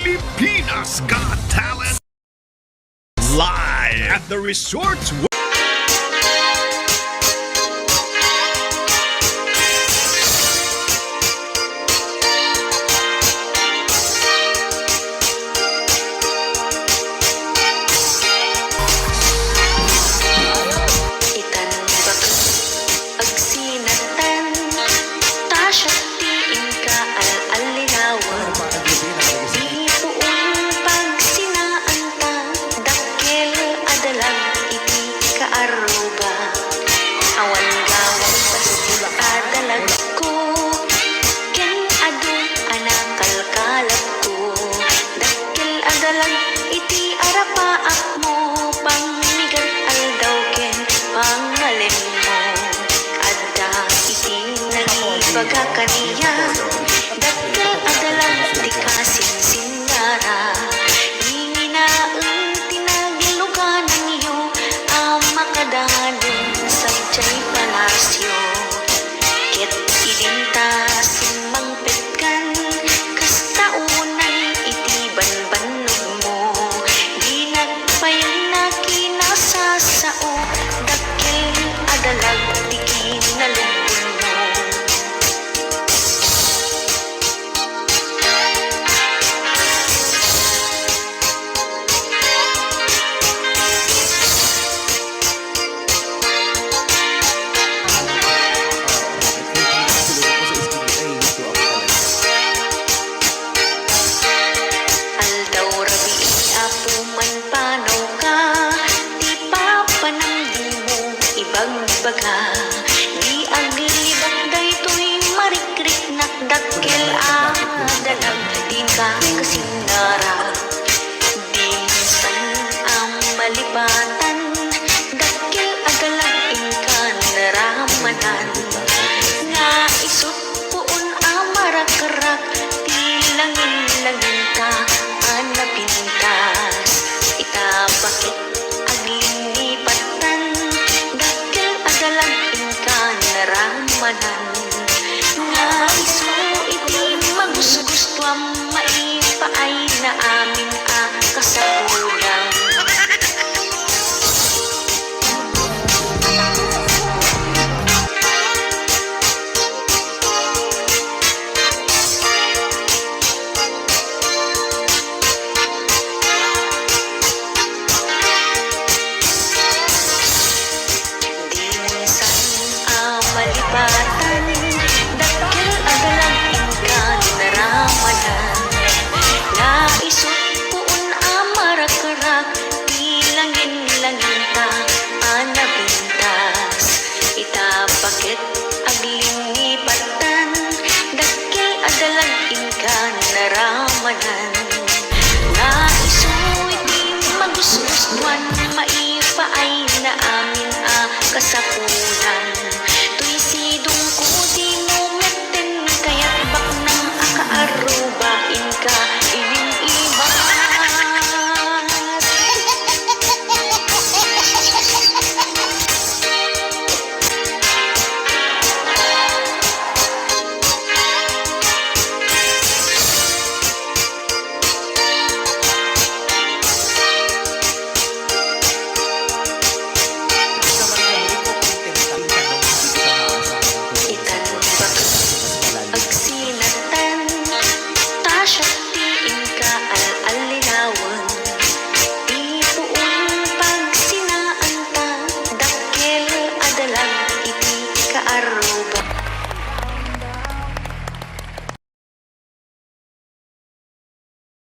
Pilipinas Got Talent live at the Resorts. Iti arapaak mo pangmigat aldaw ken pangalim mo adda iti nalibaga kaniya dakkel adalan ti kasinsinara hinginaeng tinagiluganan niyo amakadahanin sabjay palasyo ket idintasin mangpetkan kastaunan iti banbanog mo sao dakkel adalag di kinalugod mo aldaw rabi apo man panaw ka baga di aglibak daytoy marikrik nakdakkel adalag din ka kasinara dinsan ang malipatan dakkel adalag inkan naramanan nga isut puon amarak-rak tilangin-langin ka anapintas itabakit aglingipatan dalag inkan naramanan nga isu iti magusgustuam maipaay na amin kasapulang malipatan dakkel adalag inkan naramanan naisut puon amarak-rak tilangin-langin ta anabintas itabakit aglingipatan dakkel adalag inkan naramanan